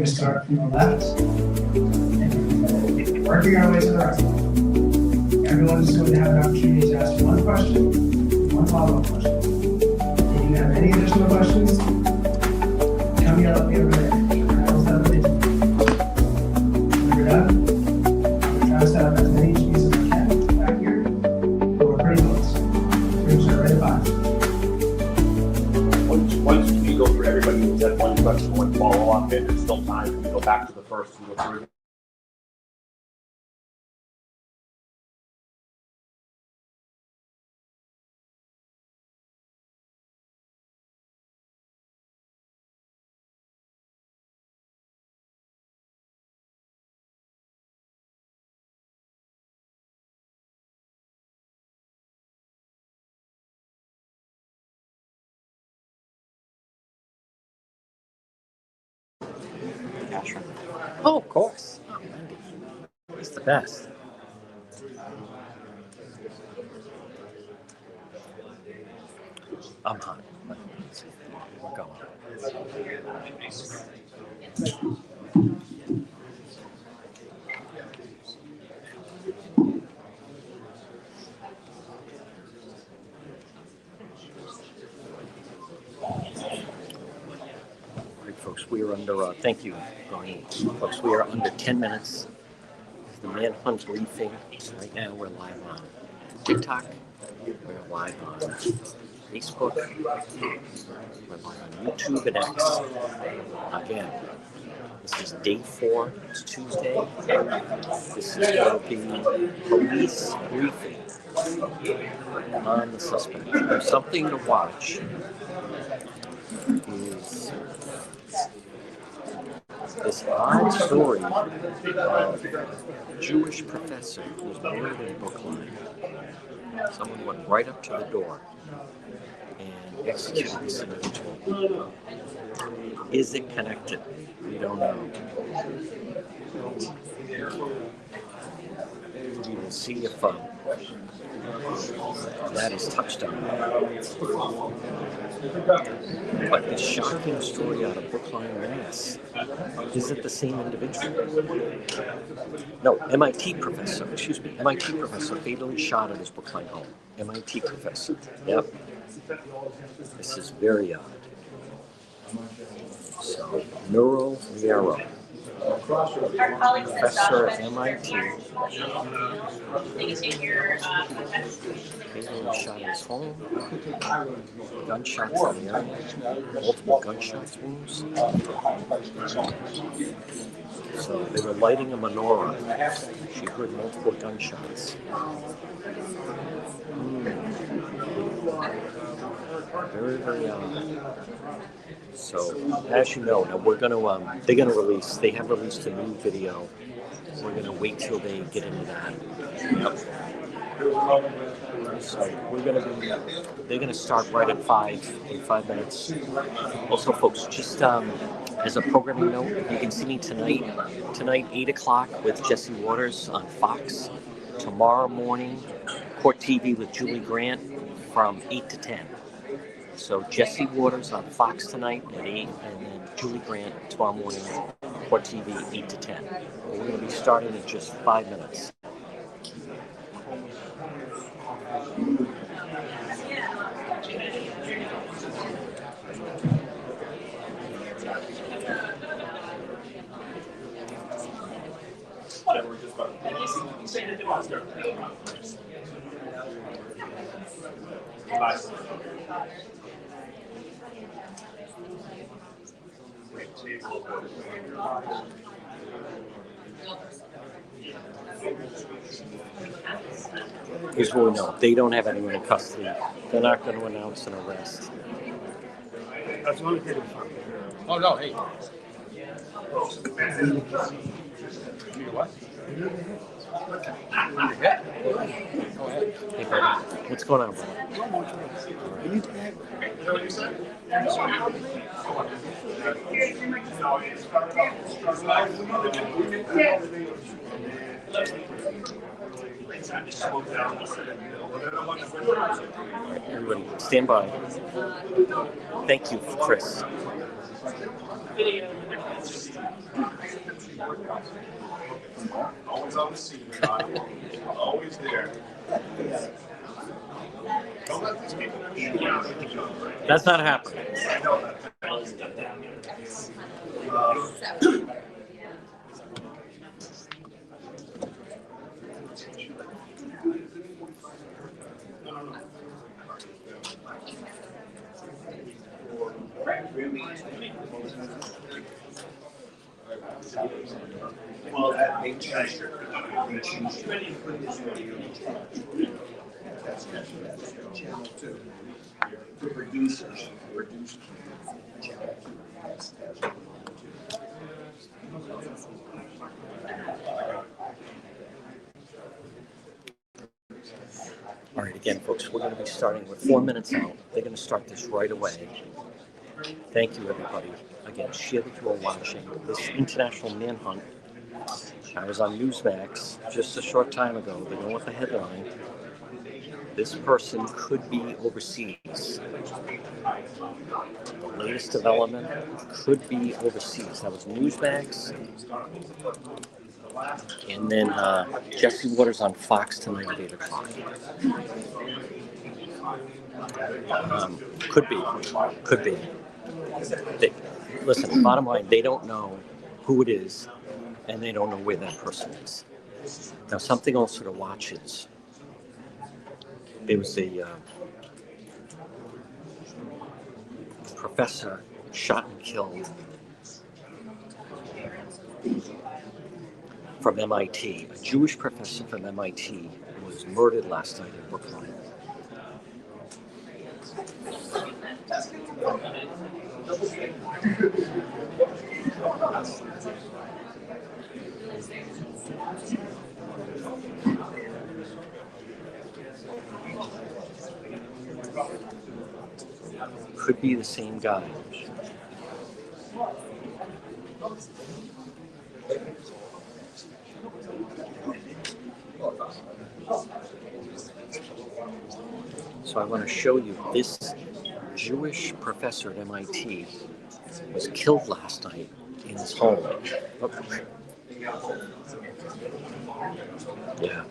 to start from the left and working our way to the right. Everyone's going to have an opportunity to ask one question, one follow-up question. If you have any additional questions, come yell at me over there. When we're done, I'm going to try to set up as many trees as I can back here, but we're pretty close. We're just right at 5. Once we go through everybody who's had one question, one follow-up, and there's still time, we go back to the first and go through. Oh, of course. Oh, Wendy. It's the best. I'm hot. We're going. Folks, we are under, thank you, Ronnie. Folks, we are under 10 minutes. The manhunt briefing. Right now, we're live on TikTok. We're live on Facebook. We're live on YouTube and X. Again, this is day 4. It's Tuesday. This is going to be police briefing on the suspect. There's something to watch. Is this odd story of a Jewish professor who was murdered in Brookline. Someone went right up to the door and executed this individual. Is it connected? We don't know. We will see if that is touched on. But this shocking story out of Brookline, Mass. Is it the same individual? No, MIT professor fatally shot at his Brookline home. MIT professor. Yep. This is very odd. So, Neuro. Professor at MIT. Fatally shot at his home. Gunshots in the area. Multiple gunshots wounds. So they were lighting a menorah. She heard multiple gunshots. Very, very So, as you know, now we're gonna they have released a new video. We're gonna wait till they get into that. Yep. So they're gonna start right at 5 minutes. Also, folks, just as a programming note, you can see me tonight 8 o'clock with Jesse Waters on Fox. Tomorrow morning, Court TV with Julie Grant from 8 to 10. So Jesse Waters on Fox tonight at 8, and then Julie Grant tomorrow morning, Court TV 8 to 10. We're going to be starting in just 5 minutes. Here's what we know. They don't have anyone in custody. They're not going to announce an arrest. Oh, no, hey. What? Hey, buddy. What's going on, brother? Everybody, stand by. Thank you, Chris. Always on the scene, Scott. Always there. Don't let these people beat you out of the job, right? That's not happening. I know that. Well, that they changed it. They changed it. Channel 2. The producers. All right, again, folks, we're going to be starting with 4 minutes out. They're going to start this right away. Thank you, everybody. Again, share that you are watching this international manhunt. I was on Newsmax just a short time ago. They go with the headline, "This person could be overseas." The latest development could be overseas. That was Newsmax. And then Jesse Waters on Fox tonight at 8 o'clock. Could be. Listen, bottom line, they don't know who it is, and they don't know where that person is. Now, something also to watch is there was a professor shot and killed from MIT. A Jewish professor from MIT was murdered last night in Brooklyn. Could be the same guy. So I want to show you this Jewish professor at MIT was killed last night in his home. Yeah.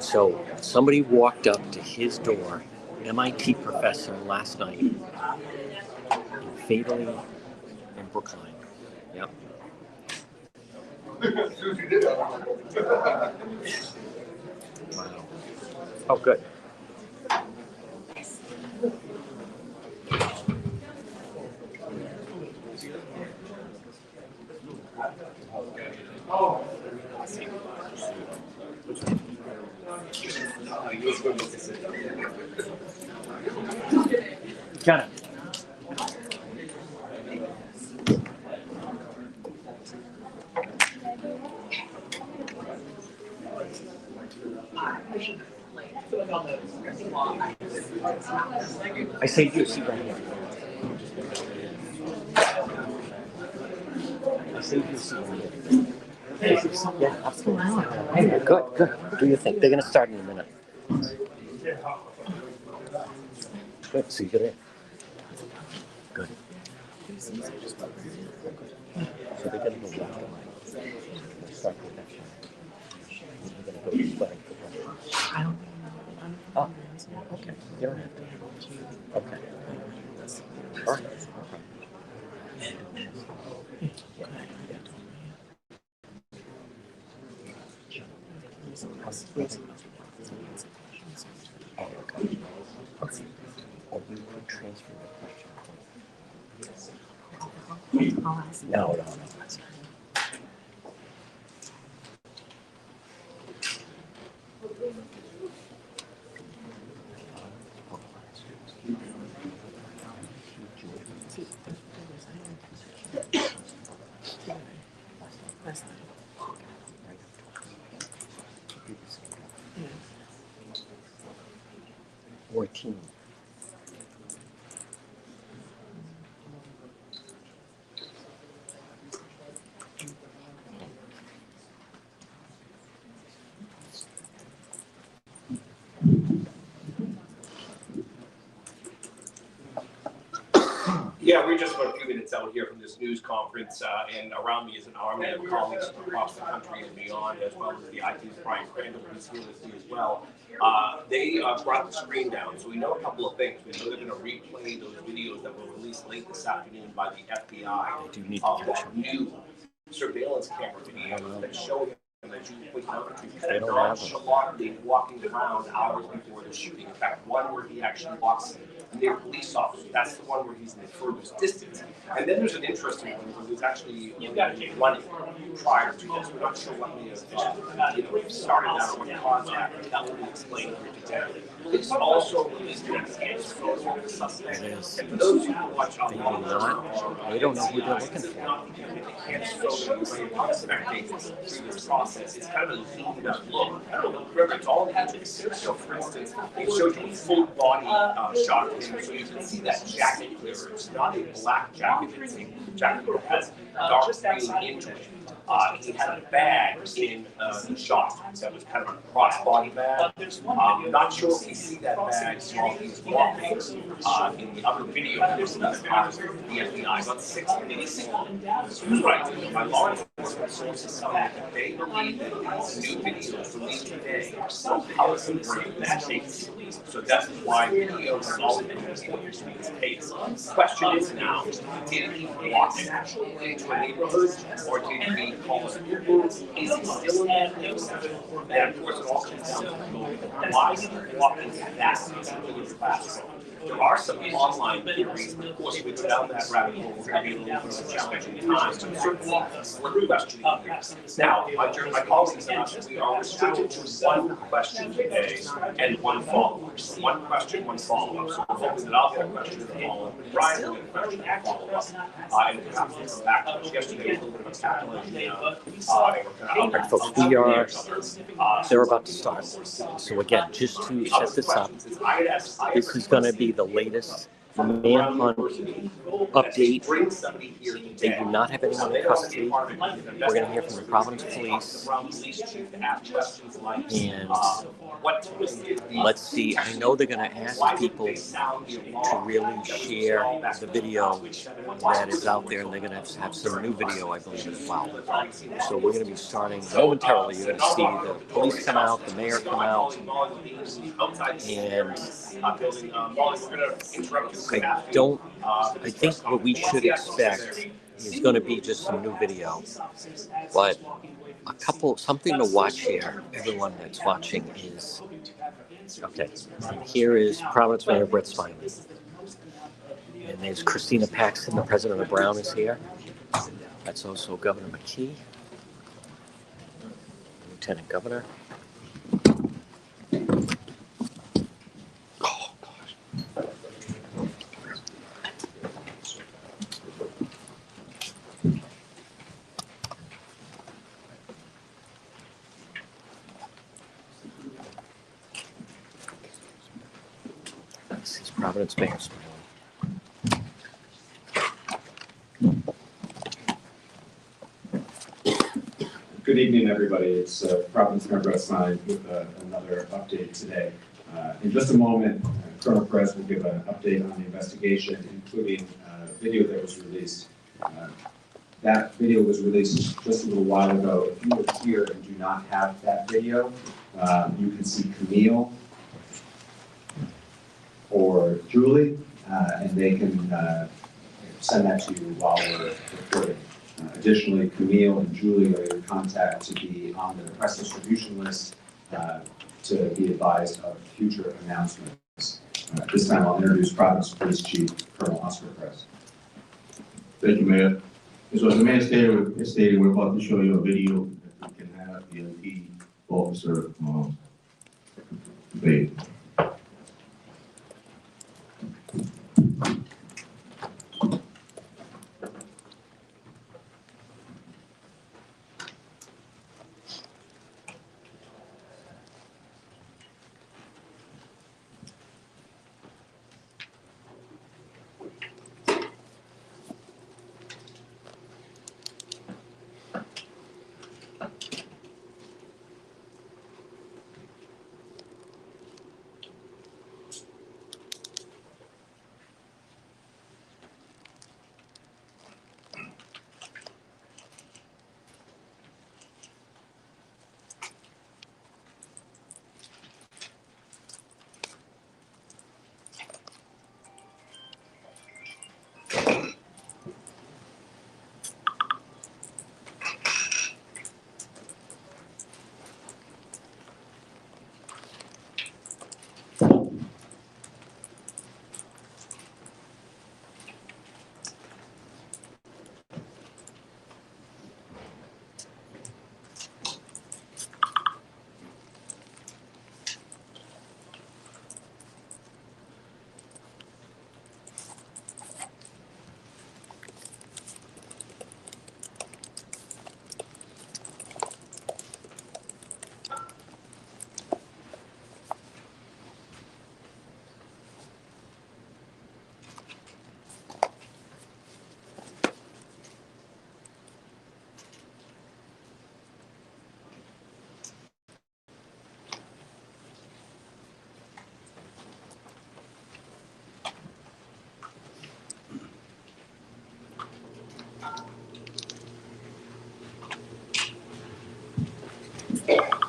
So somebody walked up to his door, MIT professor, last night, fatally in Brookline. Yep. Wow. Oh, good. Got it. I saved you a seat right here. I saved you a seat right here. Yeah, absolutely. Good. Do your thing. They're going to start in a minute. Good. So you're there. Good. So they're going to go left and right. They'll start with that shot. They're going to go this way. I don't know. Oh, okay. You don't have to. Okay. All right. Oh, okay. Or you could transfer the question. I'll ask. No. Last night. 14. Yeah, we're just about a few minutes out here from this news conference, and around me is an army of colleagues from across the country and beyond, as well as the IT's Brian Crandall, who's here with me as well. They brought the screen down, so we know a couple of things. We know they're going to replay those videos that were released late this afternoon by the FBI of that new surveillance camera video that showed him that you point out kind of nonchalantly walking around hours before the shooting. In fact, one where he actually walks near police officers. That's the one where he's in the furthest distance. And then there's an interesting one where there's actually running prior to this. We're not sure what may have started that or what caused that, but that will be explained here today. Police also released an enhanced photo of the suspect. And for those who watch They don't know who they're looking for. enhanced photo of the suspect through this process. It's kind of a zoomed up look. I don't know, remember, it's all images. So, for instance, it shows you a full body shot of him, so you can see that jacket clearer. It's not a black jacket, it's a jacket that has dark green into it. He had a bag in the shot that was kind of a crossbody bag. Not sure if we see that bag while he's walking in the other video that was released by the FBI about 6 minutes. Here's what I do. My law enforcement sources tell me that they believe that these new videos released today will help them bring that case. So that's why videos and all of it is important to this case. The question is now, did he walk into a neighborhood or did he call an Uber? Is he still in that neighborhood? And of course, it all comes down to why is he walking that really fast? There are some online theories, and of course, we go down that rabbit hole. We're going to be a little bit of a challenging time, but certainly we're questioning here. Now, my colleagues and us, we are restricted to one question today and one follow-up. So one question, one follow-up. So we're hoping that I'll get a question and a follow-up. Brian will get a question and a follow-up. And perhaps we'll come back to yesterday with a little bit of tackling. All right, folks, they're about to start. So again, just to set this up, this is going to be the latest manhunt update. They do not have anyone in custody. We're going to hear from the Providence Police. And let's see, I know they're going to ask people to really share the video that is out there, and they're going to have some new video, I believe, as well. So we're going to be starting momentarily. You're going to see the police come out, the mayor come out, and I think what we should expect is going to be just some new video, but something to watch here, everyone that's watching, is, okay, and here is Providence Mayor Brett Smiley, and there's Christina Paxton, the president of Brown, is here. That's also Governor McKee, Lieutenant Governor. This is Providence Mayor Smiley. Good evening, everybody. It's Providence Mayor Brett Smiley with another update today. In just a moment, Colonel Perez will give an update on the investigation, including a video that was released. That video was released just a little while ago. If you were here and do not have that video, you can see Camille or Julie, and they can send that to you while we're recording. Additionally, Camille and Julie are your contact to be on the press distribution list to be advised of future announcements. At this time, I'll introduce Providence Police Chief Colonel Oscar Perez. Thank you, Mayor. So as the mayor stated, we're about to show you a video that we can have the MP officer debate.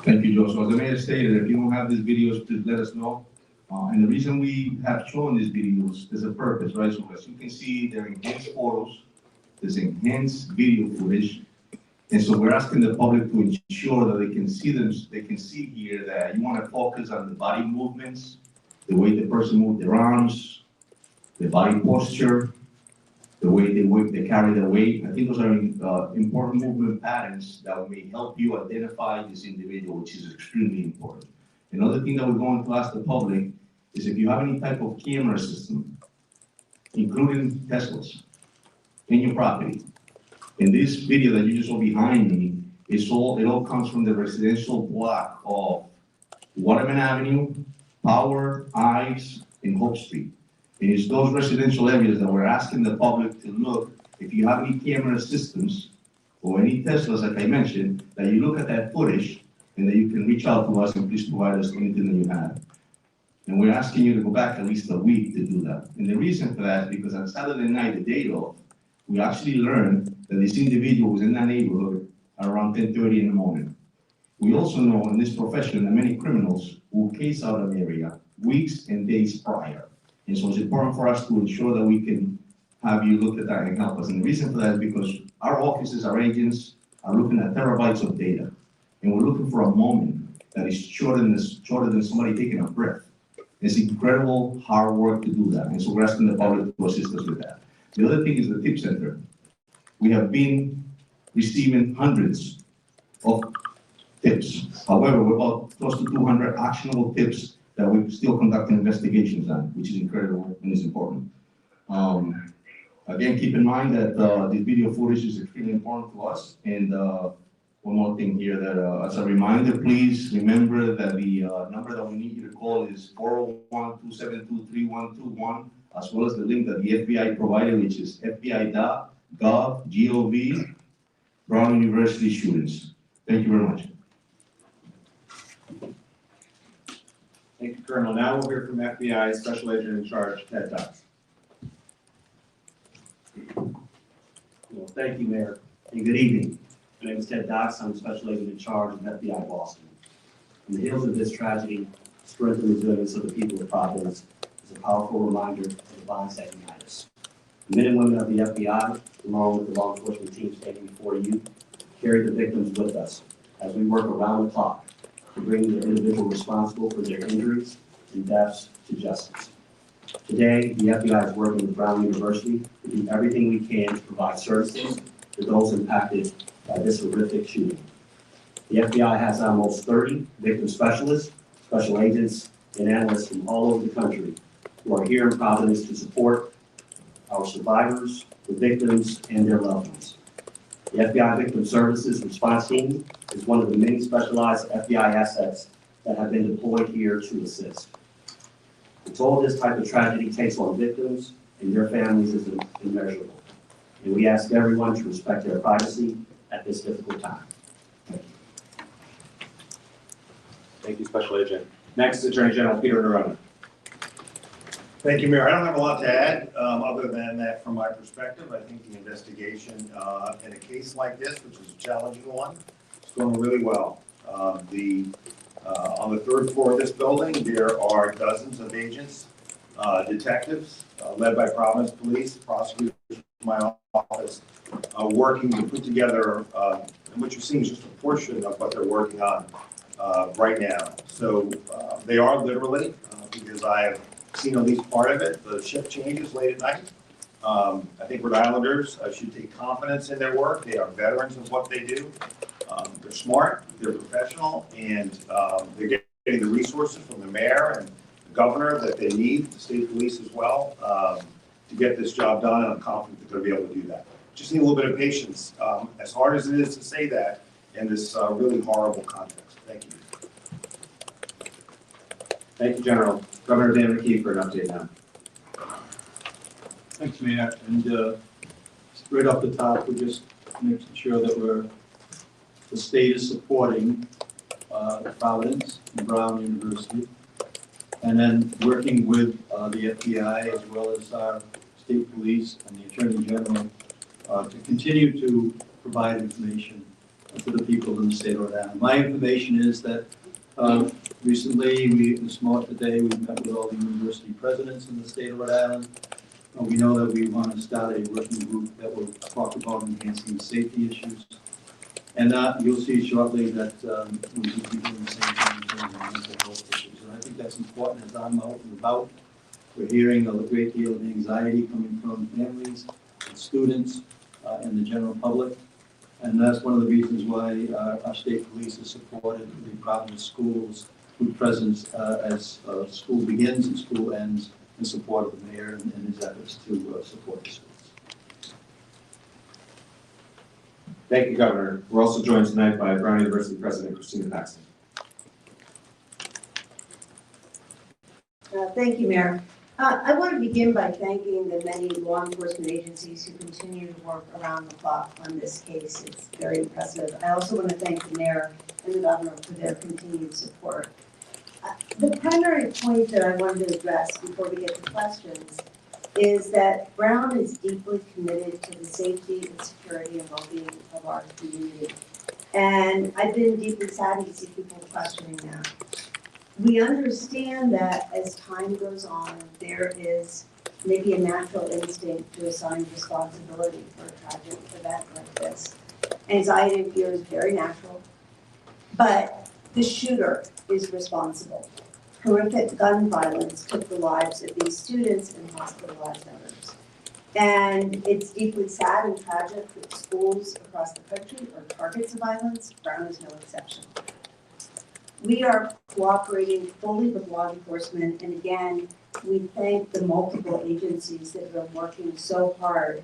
Thank you, Joe. So as the mayor stated, if you don't have these videos, please let us know. And the reason we have shown these videos, there's a purpose, right? So as you can see, they're enhanced photos, there's enhanced video footage. And so we're asking the public to ensure that they can see them, they can see here that you want to focus on the body movements, the way the person moved their arms, the body posture, the way they carry their weight. I think those are important movement patterns that may help you identify this individual, which is extremely important. Another thing that we're going to ask the public is if you have any type of camera system, including Teslas, in your property. In this video that you just saw behind me, it all comes from the residential block of Waterman Avenue, Power, Ives, and Hope Street. And it's those residential areas that we're asking the public to look, if you have any camera systems or any Teslas, like I mentioned, that you look at that footage and that you can reach out to us and please provide us anything that you have. And we're asking you to go back at least a week to do that. And the reason for that is because on Saturday night, the day of, we actually learned that this individual was in that neighborhood around 10:30 in the morning. We also know in this profession that many criminals will case out an area weeks and days prior. And so it's important for us to ensure that we can have you look at that and help us. And the reason for that is because our offices, our agents are looking at terabytes of data. And we're looking for a moment that is shorter than somebody taking a breath. It's incredible hard work to do that. And so we're asking the public to assist us with that. The other thing is the tip center. We have been receiving hundreds of tips. However, we're about close to 200 actionable tips that we're still conducting investigations on, which is incredible and is important. Again, keep in mind that this video footage is extremely important to us. And one more thing here that as a reminder, please remember that the number that we need you to call is 401-272-3121, as well as the link that the FBI provided, which is fbi.gov, Brown University students. Thank you very much. Thank you, Colonel. Now we'll hear from FBI Special Agent in Charge, Ted Dox. Well, thank you, Mayor, and good evening. My name is Ted Dox. I'm Special Agent in Charge of FBI Boston. On the heels of this tragedy, strength and resilience of the people of Providence is a powerful reminder of the bonds that unite us. The men and women of the FBI, along with the law enforcement team standing before you, carry the victims with us as we work around the clock to bring the individual responsible for their injuries and deaths to justice. Today, the FBI is working with Brown University to do everything we can to provide services to those impacted by this horrific shooting. The FBI has almost 30 victim specialists, special agents, and analysts from all over the country who are here in Providence to support our survivors, the victims, and their loved ones. The FBI Victim Services Response Team is one of the many specialized FBI assets that have been deployed here to assist. The toll this type of tragedy takes on victims and their families is immeasurable. And we ask everyone to respect their privacy at this difficult time. Thank you. Thank you, Special Agent. Next, Attorney General Peter Nerone. Thank you, Mayor. I don't have a lot to add, other than that from my perspective, I think the investigation in a case like this, which is a challenging one, is going really well. On the third floor of this building, there are dozens of agents, detectives, led by Providence Police, prosecutors from my office, working to put together, and what you're seeing is just a portion of what they're working on right now. So they are literally, because I have seen at least part of it, the shift changes late at night. I think Rhode Islanders should take confidence in their work. They are veterans of what they do. They're smart, they're professional, and they're getting the resources from the mayor and the governor that they need, the state police as well, to get this job done, and I'm confident that they'll be able to do that. Just need a little bit of patience, as hard as it is to say that in this really horrible context. Thank you. Thank you, General. Governor Dan McKee for an update now. Thanks, Mayor. And right off the top, we're just making sure that the state is supporting Providence and Brown University, and then working with the FBI as well as our state police and the Attorney General to continue to provide information to the people in the state of Rhode Island. My information is that recently, today, we've met with all the university presidents in the state of Rhode Island. We know that we want to start a working group that will talk about enhancing safety issues. And you'll see shortly that we will be doing the same thing in terms of mental health issues. And I think that's important as I'm out and about. We're hearing a great deal of anxiety coming from families, and students, and the general public. And that's one of the reasons why our state police has supported the Providence Schools with presence as school begins and school ends, in support of the mayor and his efforts to support the schools. Thank you, Governor. We're also joined tonight by Brown University President Christina Paxton. Thank you, Mayor. I want to begin by thanking the many law enforcement agencies who continue to work around the clock on this case. It's very impressive. I also want to thank the mayor and the governor for their continued support. The primary point that I wanted to address before we get to questions is that Brown is deeply committed to the safety and security and well-being of our community. And I've been deeply saddened to see people questioning that. We understand that as time goes on, there is maybe a natural instinct to assign responsibility for a tragic event like this. Anxiety and fear is very natural, but the shooter is responsible. Horrific gun violence took the lives of these students and hospitalized others. And it's deeply sad and tragic that schools across the country are targets of violence. Brown is no exception. We are cooperating fully with law enforcement, and again, we thank the multiple agencies that have been working so hard,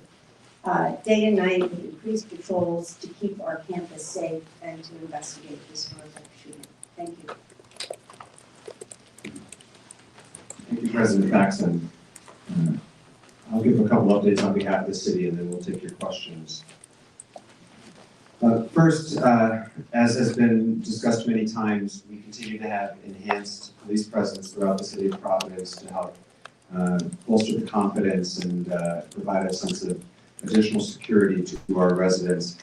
day and night with increased patrols to keep our campus safe and to investigate this horrific shooting. Thank you. Thank you, President Paxton. I'll give a couple updates on behalf of the city, and then we'll take your questions. First, as has been discussed many times, we continue to have enhanced police presence throughout the city of Providence to help bolster the confidence and provide a sense of additional security to our residents.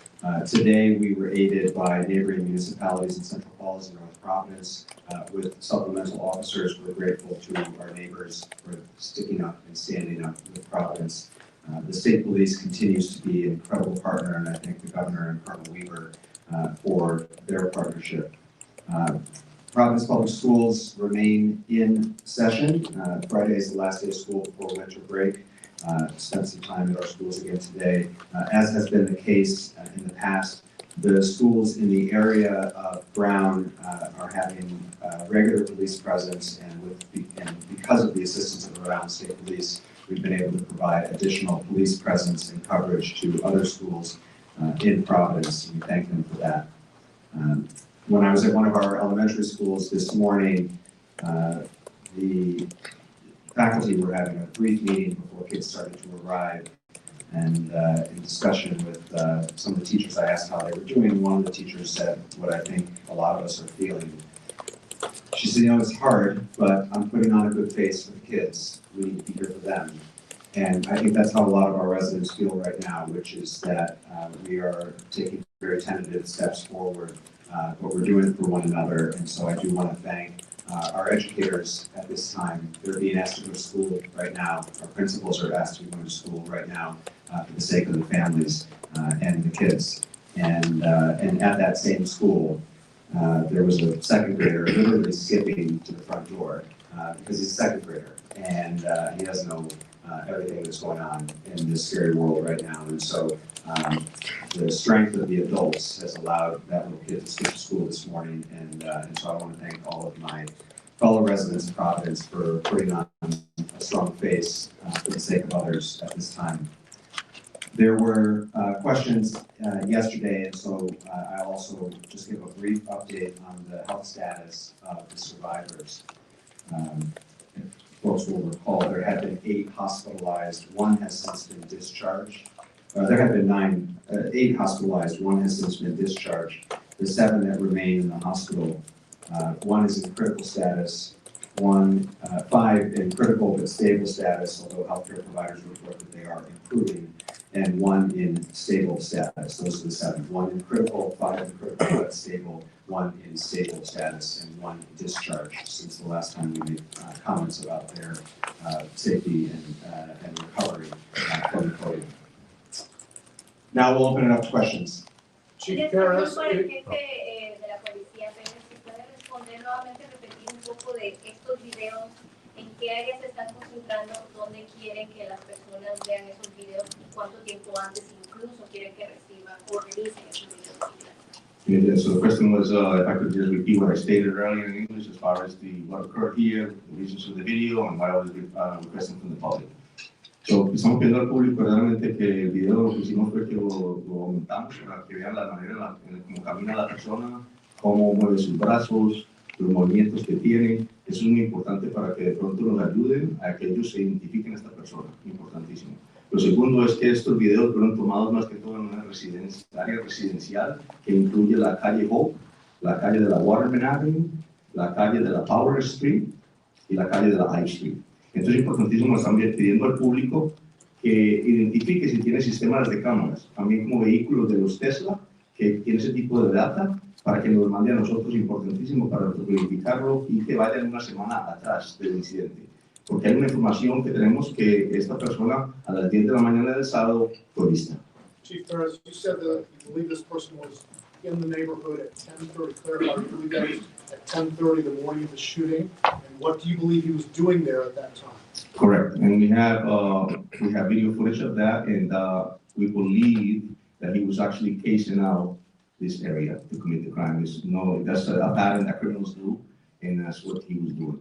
Today, we were aided by neighboring municipalities in Central Falls and North Providence with supplemental officers. We're grateful to our neighbors for sticking up and standing up with Providence. The state police continues to be an incredible partner, and I thank the governor and Colonel Weaver for their partnership. Providence Public Schools remain in session. Friday is the last day of school before winter break. Spent some time at our schools again today. As has been the case in the past, the schools in the area of Brown are having regular police presence, and because of the assistance of the Rhode Island State Police, we've been able to provide additional police presence and coverage to other schools in Providence. We thank them for that. When I was at one of our elementary schools this morning, the faculty were having a brief meeting before kids started to arrive, and in discussion with some of the teachers, I asked how they were doing. One of the teachers said what I think a lot of us are feeling. She said, it's hard, but I'm putting on a good face for the kids. We need to be here for them. And I think that's how a lot of our residents feel right now, which is that we are taking very tentative steps forward, but we're doing it for one another. And so I do want to thank our educators at this time. They're being asked to go to school right now. Our principals are asked to go to school right now for the sake of the families and the kids. And at that same school, there was a second grader literally skipping to the front door because he's a second grader, and he doesn't know everything that's going on in this scary world right now. And so the strength of the adults has allowed that little kid to skip to school this morning. And so I want to thank all of my fellow residents of Providence for putting on a strong face for the sake of others at this time. There were questions yesterday, and so I'll also just give a brief update on the health status of the survivors. If folks will recall, there had been 8 hospitalized. 1 has since been discharged. There have been 8 hospitalized. 1 has since been discharged. The 7 that remain in the hospital, 1 is in critical status, 5 in critical but stable status, although healthcare providers report that they are improving. and 1 in stable status. Those are the 7. 1 in critical, 5 in critical but stable, 1 in stable status, and 1 discharged since the last time we made comments about their safety and recovery from the podium. Now we'll open it up to questions. Chief Ferris, Para el jefe de la policía, Pérez, si puede responder nuevamente, repetir un poco de estos videos, en qué áreas se están concentrando, dónde quieren que las personas vean esos videos y cuánto tiempo antes incluso quieren que reciban o revisen esos videos. Yeah, so the question was, if I could just repeat what I stated earlier in English as far as what occurred here, the reasons for the video, and what I was requesting from the public. So, estamos pidiendo al público realmente que el video lo que hicimos fue que lo aumentamos para que vean la manera en cómo camina la persona, cómo mueve sus brazos, los movimientos que tiene. Eso es muy importante para que de pronto nos ayuden a que ellos se identifiquen a esta persona. Importantísimo. Lo segundo es que estos videos fueron tomados más que todo en una área residencial que incluye la calle Hope, la calle de la Waterman Avenue, la calle de la Power Street y la calle de la High Street. Entonces es importantísimo, estamos pidiendo al público que identifique si tiene sistemas de cámaras, también como vehículos de los Tesla, que tiene ese tipo de data, para que nos mande a nosotros, importantísimo para verificarlo y que vayan una semana atrás del incidente. Porque hay una información que tenemos que esta persona a las 10 de la mañana del sábado fue vista. Chief Ferris, you said that you believe this person was in the neighborhood at 10:30. Clarify, you believe that was at 10:30 the morning of the shooting? And what do you believe he was doing there at that time? Correct, and we have video footage of that, and we believe that he was actually casing out this area to commit the crime. That's a pattern that criminals do, and that's what he was doing.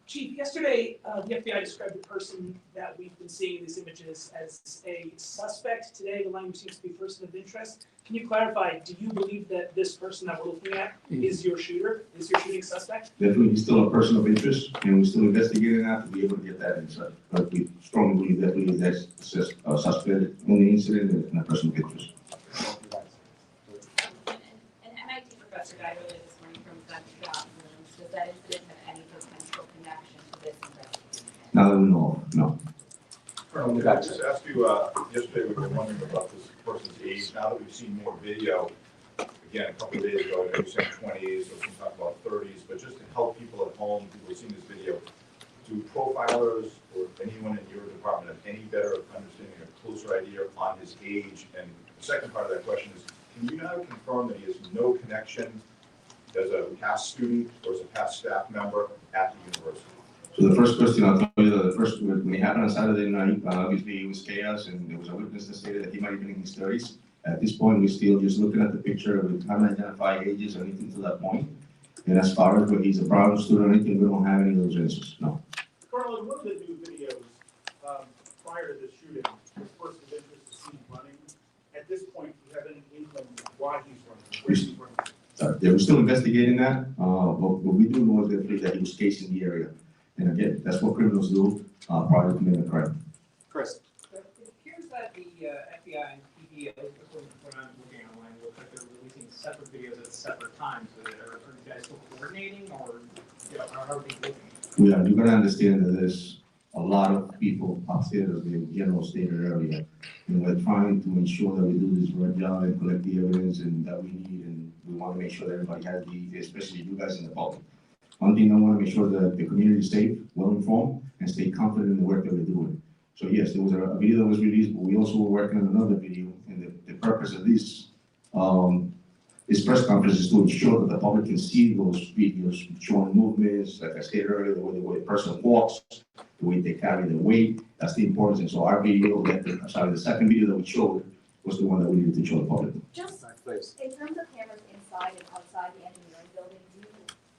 Chief, yesterday the FBI described the person that we've been seeing in these images as a suspect. Today the language seems to be person of interest. Can you clarify, do you believe that this person that we're looking at is your shooter, is your shooting suspect? Definitely, he's still a person of interest, and we're still investigating that to be able to get that insight. But we strongly believe definitely that's a suspect in the incident and a person of interest. An MIT professor died earlier this morning from gunshot wounds. Does that incident have any potential connection to this investigation? Now that we know, no. Colonel, I just asked you, yesterday we were wondering about this person's age. Now that we've seen more video, again, a couple of days ago, I know you said 20s, or we can talk about 30s, but just to help people at home, people who've seen this video, do profilers or anyone in your department have any better understanding or closer idea on his age? And the second part of that question is, can you now confirm that he has no connection as a past student or as a past staff member at the university? So the first question, I'll tell you that the first, when it happened on Saturday night, obviously it was chaos, and there was a witness that stated that he might have been in his 30s. At this point, we're still just looking at the picture. We haven't identified ages or anything to that point. And as far as whether he's a proud student or anything, we don't have any of those answers, no. Colonel, in one of the new videos prior to the shooting, this person of interest is seen running. At this point, do you have any inkling why he's running, where he's running? Yeah, we're still investigating that. What we do know is that he was casing the area. And again, that's what criminals do prior to committing a crime. Chris. It appears that the FBI and PD, at least according to what I'm looking online, looks like they're releasing separate videos at separate times. Are you guys still coordinating, or how are they looking? Yeah, you gotta understand that there's a lot of people upstairs, as the general stated earlier. And we're trying to ensure that we do this right job and collect the evidence and that we need, and we want to make sure that everybody has especially you guys in the public. One thing I want to make sure that the community is safe, well informed, and stay confident in the work that we're doing. So yes, there was a video that was released, but we also were working on another video, and the purpose of this press conference is to ensure that the public can see those videos showing movements, like I stated earlier, the way the person walks, the way they carry their weight. That's the importance. And so our video, the second video that we showed was the one that we needed to show the public. Just in terms of cameras inside and outside the engineering building,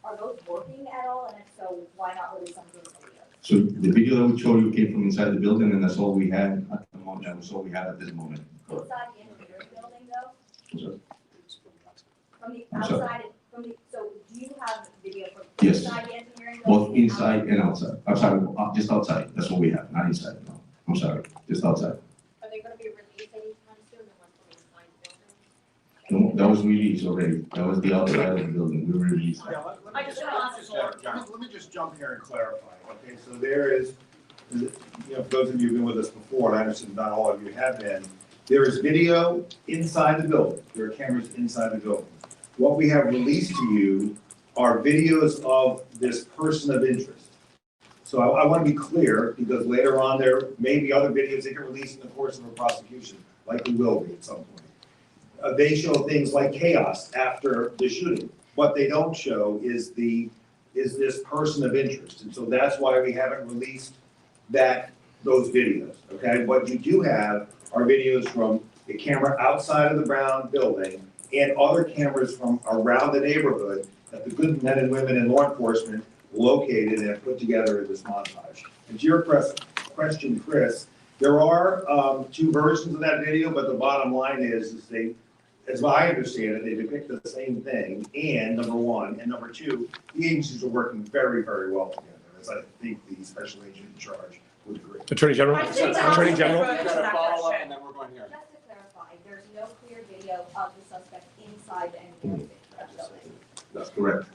are those working at all? And if so, why not release some of those videos? So the video that we showed you came from inside the building, and that's all we had at the moment. That's all we had at this moment. Inside the engineering building, though? So, From the I'm sorry. outside, so do you have video from Yes. inside the engineering building? both inside and outside. I'm sorry, just outside. That's what we have, not inside. No, I'm sorry, just outside. Are they gonna be released anytime soon, the ones from inside the building? No, that was released already. That was the outside of the building. We released that. I just want to Let me just jump here and clarify, okay? So there is you know, for those of you who've been with us before, and I understand not all of you have been, there is video inside the building. There are cameras inside the building. What we have released to you are videos of this person of interest. So I want to be clear, because later on there may be other videos they can release in the course of a prosecution, like we will be at some point. They show things like chaos after the shooting. What they don't show is this person of interest, and so that's why we haven't released those videos. Okay, what you do have are videos from the camera outside of the Brown building and other cameras from around the neighborhood that the good men and women in law enforcement located and put together in this montage. And to your question, Chris, there are 2 versions of that video, but the bottom line is they, as I understand it, they depict the same thing. And number 1, and number 2, the agencies are working very, very well together, as I think the special agent in charge would agree. Attorney General? Attorney General? We've got a follow-up and then we're going here. Just to clarify, there's no clear video of the suspect inside the NPR building. That's correct.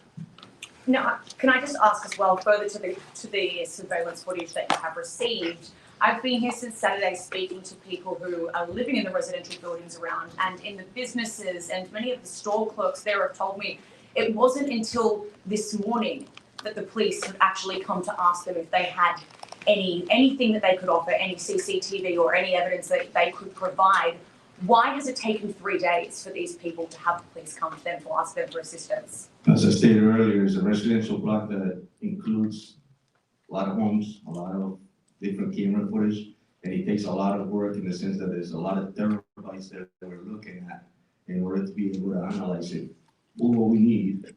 Now, can I just ask as well, further to the surveillance footage that you have received, I've been here since Saturday speaking to people who are living in the residential buildings around, and in the businesses, and many of the store clerks there have told me it wasn't until this morning that the police have actually come to ask them if they had anything that they could offer, any CCTV or any evidence that they could provide. Why has it taken 3 days for these people to have the police come to them to ask them for assistance? As I stated earlier, it's a residential block that includes a lot of homes, a lot of different camera footage, and it takes a lot of work in the sense that there's a lot of terabytes that we're looking at in order to be able to analyze it. What we need,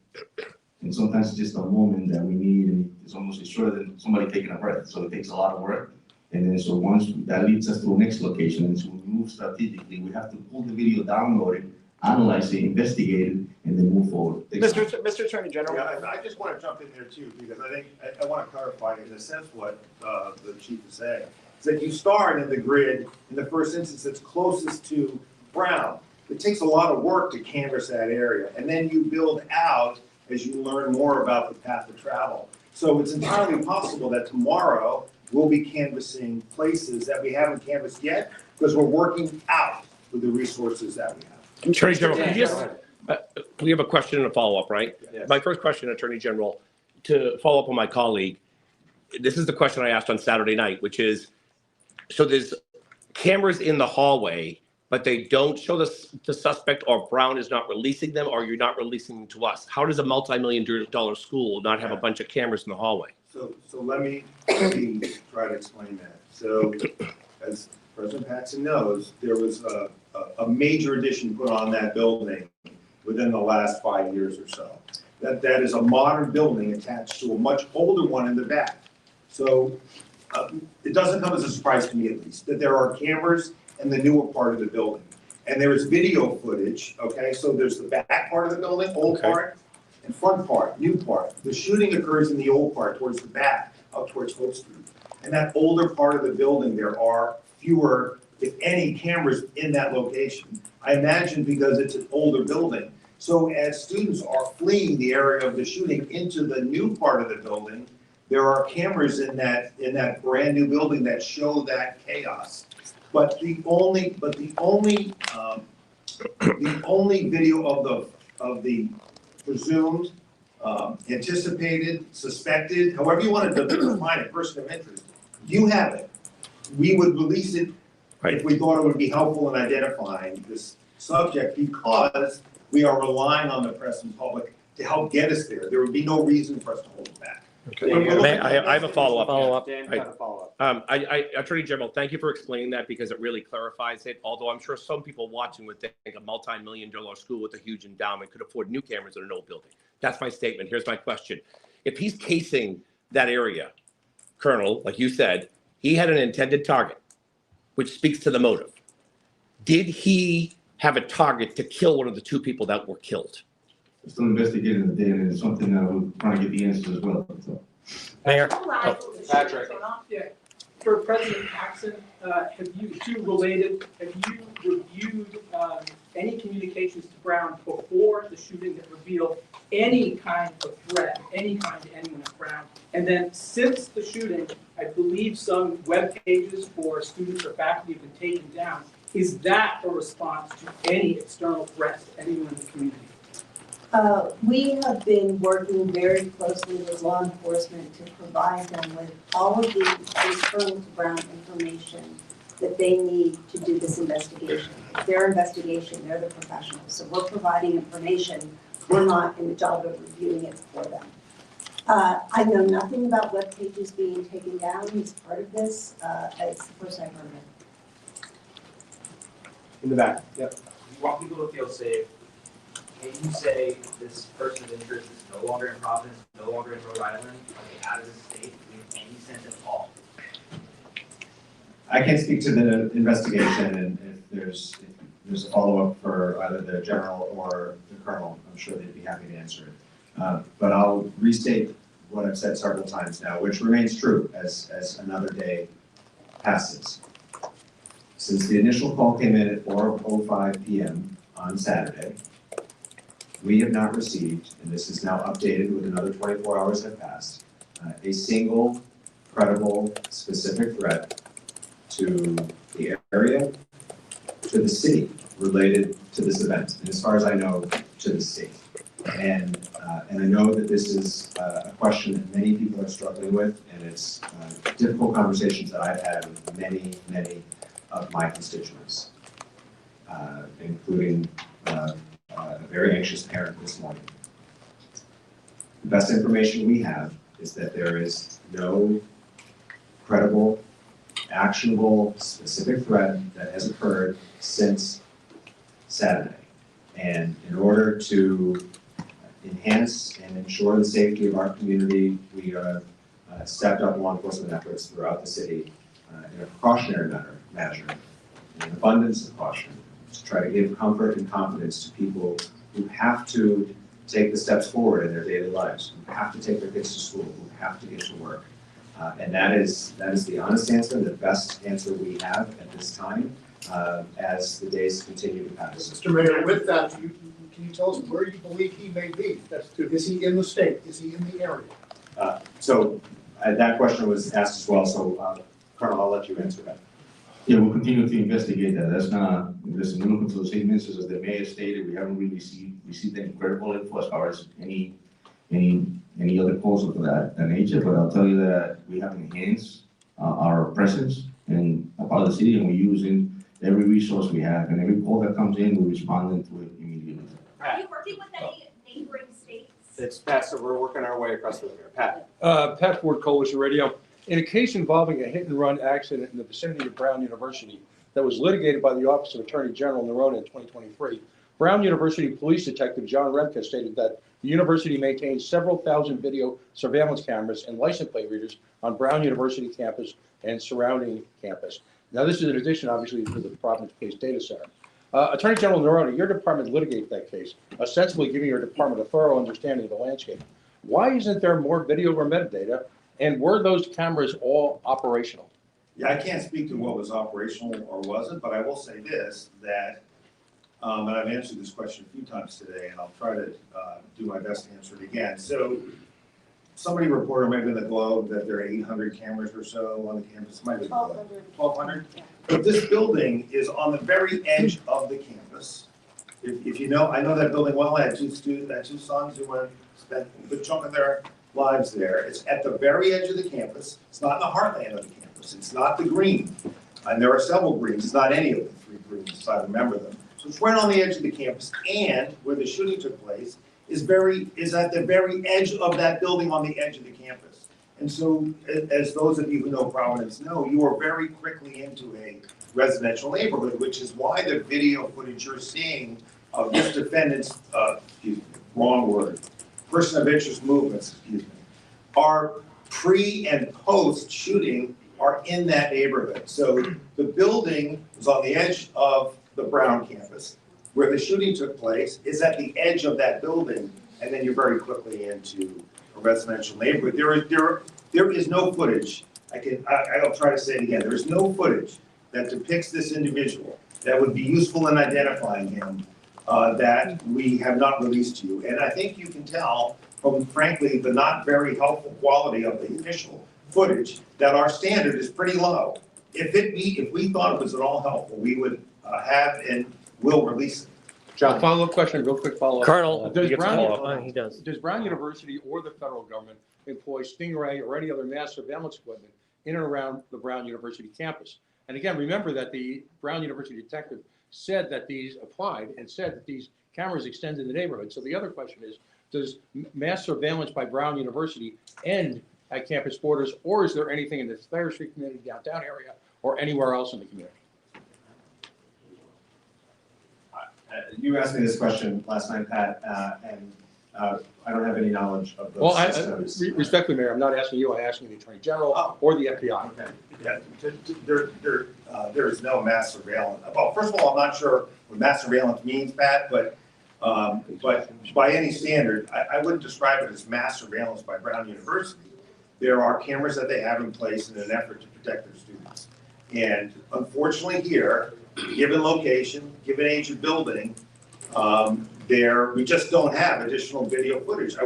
and sometimes it's just a moment that we need, and it's almost shorter than somebody taking a breath, so it takes a lot of work. And then so once that leads us to the next location, and so we move strategically, we have to pull the video, download it, analyze it, investigate it, and then move forward. Mr. Attorney General. Yeah, I just want to jump in there too, because I think, I want to clarify in a sense what the chief is saying. Is that you start in the grid, in the first instance, that's closest to Brown. It takes a lot of work to canvass that area, and then you build out as you learn more about the path of travel. So it's entirely possible that tomorrow we'll be canvassing places that we haven't canvassed yet, because we're working out with the resources that we have. Attorney General, can you just, we have a question and a follow-up, right? Yes. My first question, Attorney General, to follow up on my colleague, this is the question I asked on Saturday night, which is, so there's cameras in the hallway, but they don't show the suspect, or Brown is not releasing them, or you're not releasing them to us. How does a multi-million-dollar school not have a bunch of cameras in the hallway? So let me try to explain that. So as President Paxson knows, there was a major addition put on that building within the last 5 years or so. That is a modern building attached to a much older one in the back. So it doesn't come as a surprise to me, at least, that there are cameras in the newer part of the building. And there is video footage, okay? So there's the back part of the building, old part, and front part, new part. The shooting occurs in the old part, towards the back, up towards Hope Street. And that older part of the building, there are fewer, if any, cameras in that location. I imagine because it's an older building. So as students are fleeing the area of the shooting into the new part of the building, there are cameras in that brand new building that show that chaos. But the only video of the presumed, anticipated, suspected, however you want to define it, person of interest, you have it. We would release it if we thought it would be helpful in identifying this subject, because we are relying on the press and public to help get us there. There would be no reason for us to hold it back. Okay. I have a follow-up. Dan, you have a follow-up. Attorney General, thank you for explaining that, because it really clarifies it. Although I'm sure some people watching would think a multi-million-dollar school with a huge endowment could afford new cameras in an old building. That's my statement. Here's my question. If he's casing that area, Colonel, like you said, he had an intended target, which speaks to the motive. Did he have a target to kill one of the 2 people that were killed? Still investigating the data, and it's something that we're trying to get the answers as well. So. Mayor? Patrick. Yeah, for President Paxson, have you reviewed any communications to Brown before the shooting that revealed any kind of threat, any kind to anyone at Brown? And then since the shooting, I believe some web pages for students or faculty have been taken down. Is that a response to any external threats to anyone in the community? We have been working very closely with law enforcement to provide them with all of the external to Brown information that they need to do this investigation. It's their investigation, they're the professionals, so we're providing information. We're not in the job of reviewing it for them. I know nothing about web pages being taken down as part of this. It's the first I've heard of it. In the back, yep. You want people to feel safe. Can you say this person of interest is no longer in Providence, no longer in Rhode Island, are they out of the state? Do we have any sense at all? I can't speak to the investigation, and if there's a follow-up for either the general or the colonel, I'm sure they'd be happy to answer it. But I'll restate what I've said several times now, which remains true as another day passes. Since the initial call came in at 4:05 p.m. on Saturday, we have not received, and this is now updated with another 24 hours have passed, a single credible specific threat to the area, to the city related to this event, and as far as I know, to the state. And I know that this is a question that many people are struggling with, and it's difficult conversations that I've had with many of my constituents, including a very anxious parent this morning. The best information we have is that there is no credible, actionable, specific threat that has occurred since Saturday. And in order to enhance and ensure the safety of our community, we have stepped up law enforcement efforts throughout the city in a precautionary measure, in an abundance of caution, to try to give comfort and confidence to people who have to take the steps forward in their daily lives, who have to take their kids to school, who have to get to work. And that is the honest answer, the best answer we have at this time, as the days continue to pass. Mr. Mayor, with that, can you tell us where you believe he may be? Is he in the state? Is he in the area? So that question was asked as well, so Colonel, I'll let you answer that. Yeah, we'll continue to investigate that. That's not, listen, we look into the same instances as the mayor stated, we haven't really received any credible info as far as any other calls of that nature, but I'll tell you that we have enhanced our presence in a part of the city, and we're using every resource we have, and every call that comes in, we're responding to it immediately. Are you working with any neighboring states? It's Pat, so we're working our way across the river. Pat. Pat Ford, Coalition Radio. In a case involving a hit-and-run accident in the vicinity of Brown University that was litigated by the Office of Attorney General Nerone in 2023, Brown University Police Detective John Remke stated that the university maintains several thousand video surveillance cameras and license plate readers on Brown University campus and surrounding campus. Now, this is in addition, obviously, to the Providence Case Data Center. Attorney General Nerone, your department litigated that case, ostensibly giving your department a thorough understanding of the landscape. Why isn't there more video or metadata? And were those cameras all operational? Yeah, I can't speak to what was operational or wasn't, but I will say this, that, and I've answered this question a few times today, and I'll try to do my best to answer it again. So somebody reported, maybe in the Globe, that there are 800 cameras or so on the campus. Might be 1,200. But this building is on the very edge of the campus. If you know, I know that building well. I had two sons who spent a good chunk of their lives there. It's at the very edge of the campus. It's not in the heartland of the campus. It's not the green. And there are several greens. It's not any of the three greens, if I remember them. So it's right on the edge of the campus, and where the shooting took place is at the very edge of that building on the edge of the campus. And so, as those of you who know Providence know, you are very quickly into a residential neighborhood, which is why the video footage you're seeing of this defendant's, person of interest movements, are pre and post shooting are in that neighborhood. So the building is on the edge of the Brown campus. Where the shooting took place is at the edge of that building, and then you're very quickly into a residential neighborhood. There is no footage. I'll try to say it again. There is no footage that depicts this individual that would be useful in identifying him that we have not released to you. And I think you can tell from, frankly, the not very helpful quality of the initial footage, that our standard is pretty low. If we thought it was at all helpful, we would have and will release it. John, follow-up question, real quick follow-up. Colonel, Does you get to Brown, follow up. He does. does Brown University or the federal government employ Stingray or any other mass surveillance equipment in and around the Brown University campus? And again, remember that the Brown University detective said that these applied and said that these cameras extend in the neighborhood. So the other question is, does mass surveillance by Brown University end at campus borders, or is there anything in the Thayer Street community, downtown area, or anywhere else in the community? You asked me this question last night, Pat, and I don't have any knowledge of those Well, systems. respectfully, Mayor, I'm not asking you, I'm asking the Attorney General or the FBI. Okay. Yeah, there is no mass surveillance. Well, first of all, I'm not sure what mass surveillance means, Pat, but by any standard, I wouldn't describe it as mass surveillance by Brown University. There are cameras that they have in place in an effort to protect their students. And unfortunately here, given location, given age of building, we just don't have additional video footage.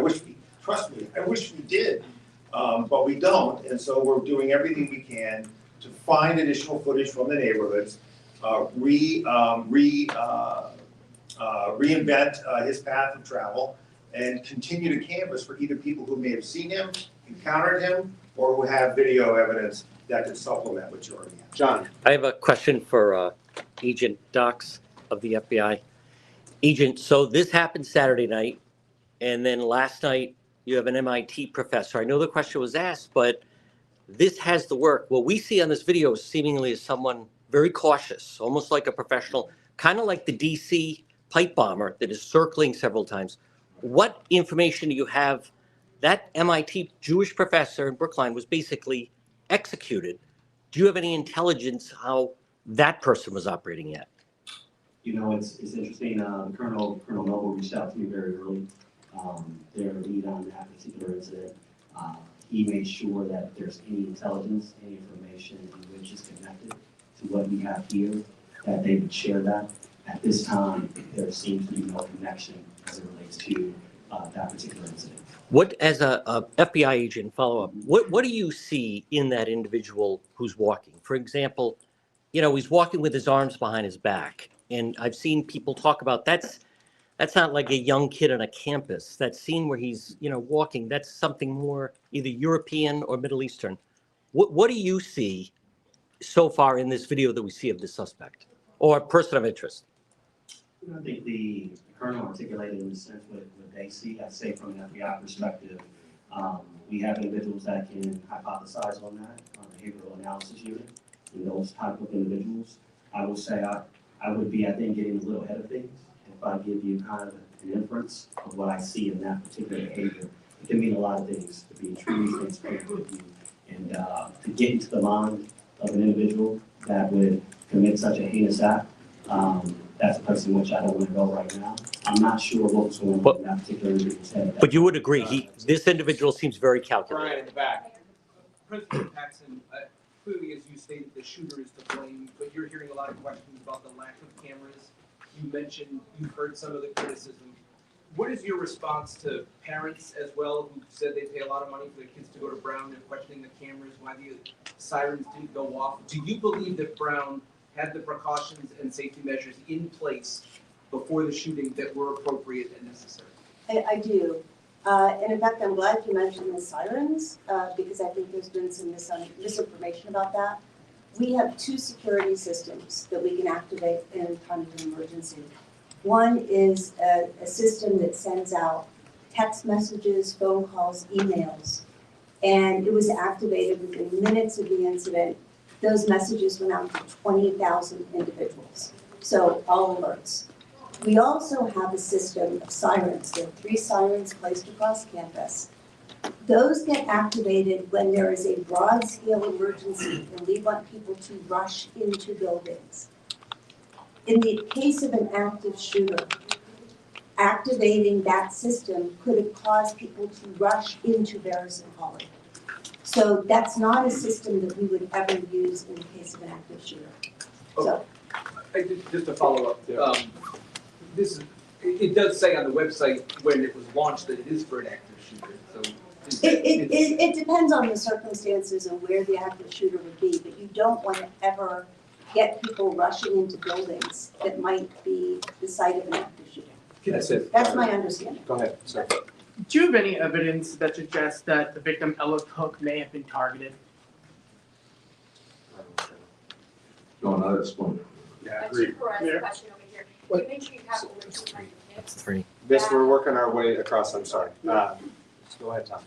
Trust me, I wish we did, but we don't. And so we're doing everything we can to find additional footage from the neighborhoods, reinvent his path of travel, and continue to canvass for either people who may have seen him, encountered him, or who have video evidence that could supplement what you already have. John. I have a question for Agent Dox of the FBI. Agent, so this happened Saturday night, and then last night you have an MIT professor. I know the question was asked, but this has the work. What we see on this video seemingly is someone very cautious, almost like a professional, kind of like the DC pipe bomber that is circling several times. What information do you have? That MIT Jewish professor in Brookline was basically executed. Do you have any intelligence how that person was operating yet? You know, it's interesting, Colonel Noble reached out to me very early, their lead on that particular incident. He made sure that there's any intelligence, any information in which is connected to what we have here, that they would share that. At this time, there seems to be no connection as it relates to that particular incident. What, as a FBI agent, follow up, what do you see in that individual who's walking? For example, you know, he's walking with his arms behind his back. And I've seen people talk about that's not like a young kid on a campus. That scene where he's, you know, walking, that's something more either European or Middle Eastern. What do you see so far in this video that we see of the suspect or person of interest? I think the Colonel articulated in the sense what they see. I'd say from an FBI perspective, we have individuals that can hypothesize on that, on behavioral analysis unit, and those type of individuals. I will say I would be, I think, getting a little ahead of things if I give you kind of an inference of what I see in that particular behavior. It can mean a lot of things, to be truly transparent with you, and to get into the mind of an individual that would commit such a heinous act. That's a place in which I don't want to go right now. I'm not sure what was going on in that particular individual's head. But you would agree, this individual seems very calculated. Brian in the back. Principal Paxson, clearly, as you stated, the shooter is to blame, but you're hearing a lot of questions about the lack of cameras. You mentioned you've heard some of the criticism. What is your response to parents as well who said they pay a lot of money for their kids to go to Brown? They're questioning the cameras, why the sirens didn't go off. Do you believe that Brown had the precautions and safety measures in place before the shooting that were appropriate and necessary? I do. And in fact, I'm glad you mentioned the sirens because I think there's been some misinformation about that. We have two security systems that we can activate in time of an emergency. One is a system that sends out text messages, phone calls, emails, and it was activated within minutes of the incident. Those messages went out to 20,000 individuals, so all alerts. We also have a system of sirens. There are 3 sirens placed across campus. Those get activated when there is a broad-scale emergency and we want people to rush into buildings. In the case of an active shooter, activating that system could have caused people to rush into Barrison Hall. So that's not a system that we would ever use in the case of an active shooter. So, Just to follow up, it does say on the website when it was launched that it is for an active shooter. So It depends on the circumstances and where the active shooter would be, but you don't want to ever get people rushing into buildings that might be the site of an active shooter. That's it. That's my understanding. Go ahead, sir. Do you have any evidence that suggests that the victim, Ella Cook, may have been targeted? No, not at this point. Yeah, Chief Perez, question over here. What? You mentioned you have over 200 That's hits. 3. This, we're working our way across, I'm sorry. Go ahead, Tom.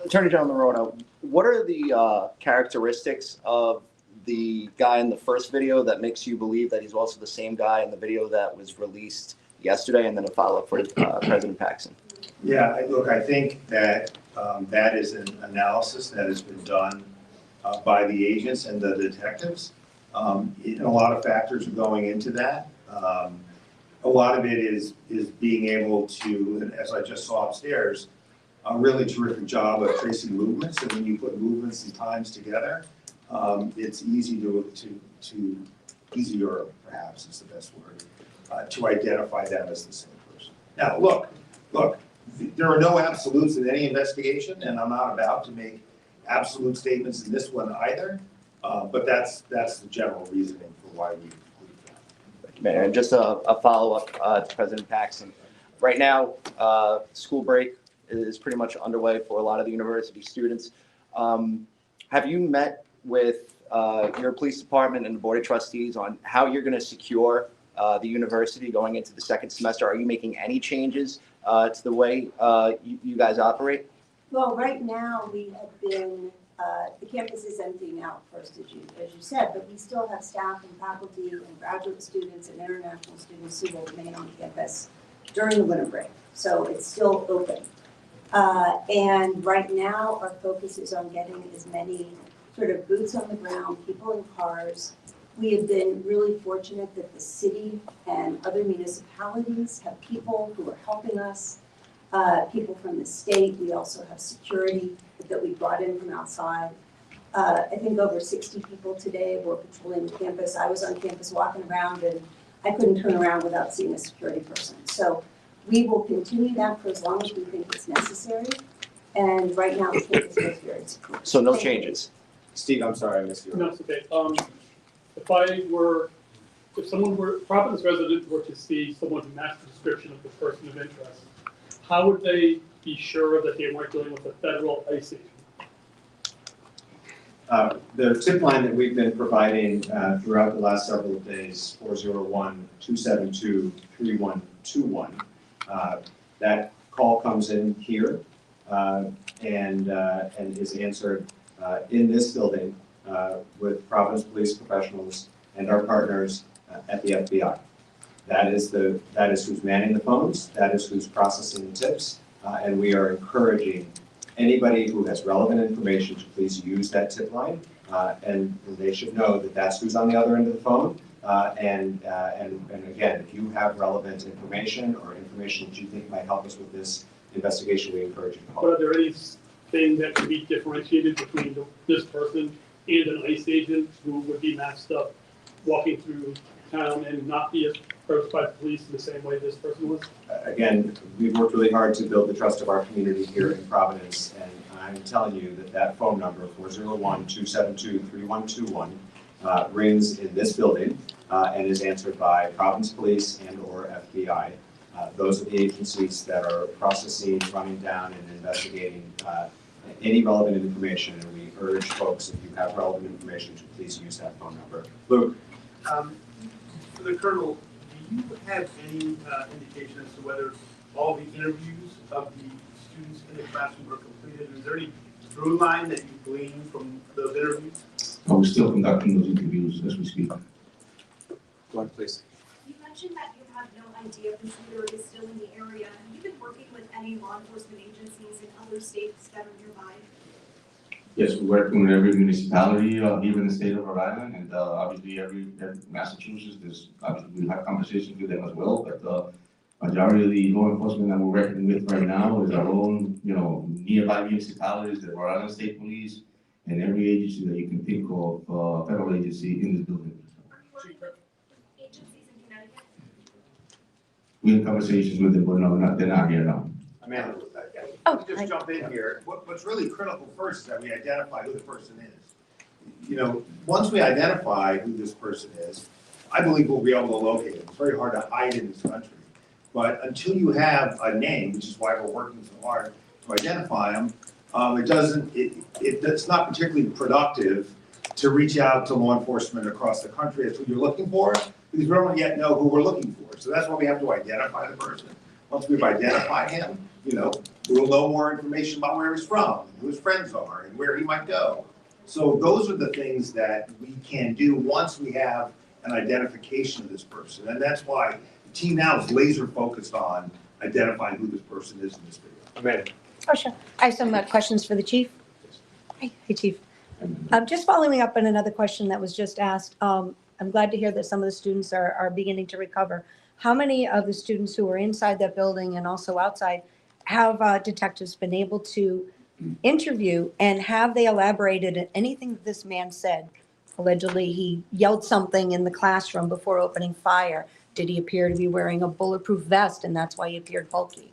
Attorney General Noronha, what are the characteristics of the guy in the first video that makes you believe that he's also the same guy in the video that was released yesterday, and then a follow-up for President Paxson? Yeah, look, I think that that is an analysis that has been done by the agents and the detectives. A lot of factors are going into that. A lot of it is being able to, and as I just saw upstairs, a really terrific job of tracing movements. And when you put movements and times together, it's easy easier perhaps is the best word, to identify them as the same person. Now, look, there are no absolutes in any investigation, and I'm not about to make absolute statements in this one either, but that's the general reasoning for why we include that. Mayor, and just a follow-up to President Paxson. Right now, school break is pretty much underway for a lot of the university students. Have you met with your police department and the board of trustees on how you're going to secure the university going into the second semester? Are you making any changes to the way you guys operate? Well, right now, we have been, the campus is emptying out first, as you said, but we still have staff and faculty and graduate students and international students who will remain on campus during the winter break. So it's still open. And right now, our focus is on getting as many sort of boots on the ground, people in cars. We have been really fortunate that the city and other municipalities have people who are helping us, people from the state. We also have security that we brought in from outside. I think over 60 people today were patrolling the campus. I was on campus walking around and I couldn't turn around without seeing a security person. So we will continue that for as long as we think it's necessary. And right now, the campus is very secure. So no changes? Steve, I'm sorry, I missed you. No, it's okay. If someone were, Providence resident were to see someone who matched the description of the person of interest, how would they be sure that they weren't dealing with a federal ICE agent? The tip line that we've been providing throughout the last several days, 401-272-3121, that call comes in here and is answered in this building with Providence police professionals and our partners at the FBI. That is who's manning the phones, that is who's processing the tips, and we are encouraging anybody who has relevant information to please use that tip line, and they should know that that's who's on the other end of the phone. And again, if you have relevant information or information that you think might help us with this investigation, we encourage you to call. But are there anything that could be differentiated between this person and an ICE agent who would be masked up, walking through town and not be approached by the police in the same way this person was? Again, we've worked really hard to build the trust of our community here in Providence, and I'm telling you that phone number, 401-272-3121, rings in this building and is answered by Providence Police and or FBI. Those are the agencies that are processing, running down, and investigating any relevant information, and we urge folks, if you have relevant information, to please use that phone number. Luke? For the Colonel, do you have any indication as to whether all the interviews of the students in the classroom were completed? Is there any through line that you glean from those interviews? We're still conducting those interviews as we speak. Go ahead, please. You mentioned that you have no idea if the shooter is still in the area. Have you been working with any law enforcement agencies in other states that are nearby? Yes, we're working with every municipality here in the state of Rhode Island, and obviously every Massachusetts. Obviously we have conversations with them as well, but majority of the law enforcement that we're working with right now is our own, nearby municipalities, the Rhode Island State Police, and every agency that you can think of, federal agency in this building. Are you working with agencies in Connecticut? We have conversations with them, but no, they're not here now. Amanda? Let me just jump in here. What's really critical first is that we identify who the person is. You know, once we identify who this person is, I believe we'll be able to locate him. It's very hard to hide in this country. But until you have a name, which is why we're working so hard to identify him, it's not particularly productive to reach out to law enforcement across the country. That's what you're looking for, because we don't yet know who we're looking for. So that's why we have to identify the person. Once we've identified him, you know, we'll know more information about where he's from, who his friends are, and where he might go. So those are the things that we can do once we have an identification of this person. And that's why the team now is laser focused on identifying who this person is in this video. Amanda. Oh, sure. I have some questions for the chief. Hi, Chief. Just following up on another question that was just asked. I'm glad to hear that some of the students are beginning to recover. How many of the students who are inside that building and also outside have detectives been able to interview, and have they elaborated on anything that this man said? Allegedly, he yelled something in the classroom before opening fire. Did he appear to be wearing a bulletproof vest, and that's why he appeared bulky?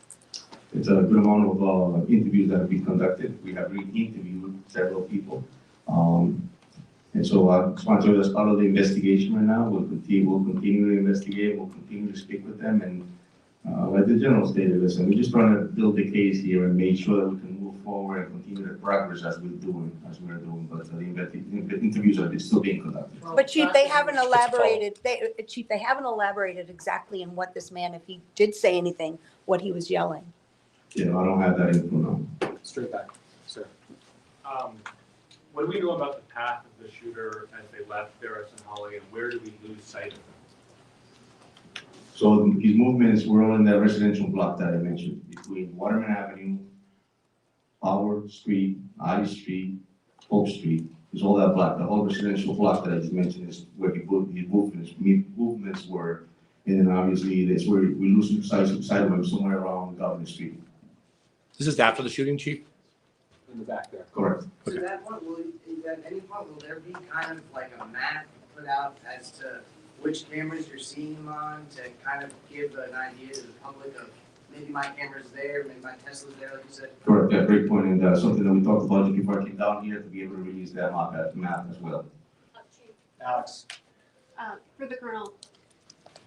It's a good amount of interviews that have been conducted. We have re-interviewed several people. And so sponsor as part of the investigation right now. We'll continue to investigate. We'll continue to speak with them. And like the general stated, listen, we're just trying to build the case here and make sure that we can move forward and continue the progress as we're doing. But the interviews are still being conducted. But Chief, they haven't elaborated, Chief, they haven't elaborated exactly in what this man, if he did say anything, what he was yelling. I don't have that info now. Straight back, sir. What do we know about the path of the shooter as they left Ferris and Holly, and where do we lose sight of them? So his movements were all in that residential block that I mentioned, between Waterman Avenue, Power Street, Ivy Street, Hope Street. It's all that block, the whole residential block that I just mentioned is where his movements were. And then obviously that's where we lose sight of him somewhere around Governor Street. This is after the shooting, Chief? In the back there. Correct. So that point, at any point, will there be kind of like a map put out as to which cameras you're seeing them on to kind of give an idea to the public of maybe my camera's there, maybe my Tesla's there, like you said? Correct, yeah, great point, and something that we talked about just before I came down here to be able to release that map as well. Alex. For the Colonel,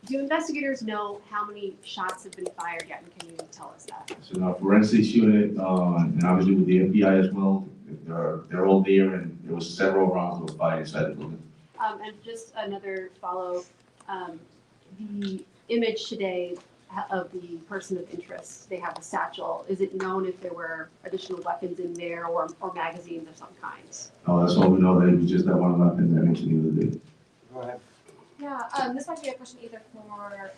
do investigators know how many shots have been fired yet, and can you tell us that? So now forensics unit, and obviously with the FBI as well, they're all there, and there was several rounds that were fired inside the building. And just another follow, the image today of the person of interest, they have a satchel. Is it known if there were additional weapons in there or magazines of some kinds? Oh, that's all we know, that it was just that one weapon that I mentioned the other day. Go ahead. Yeah, this might be a question either for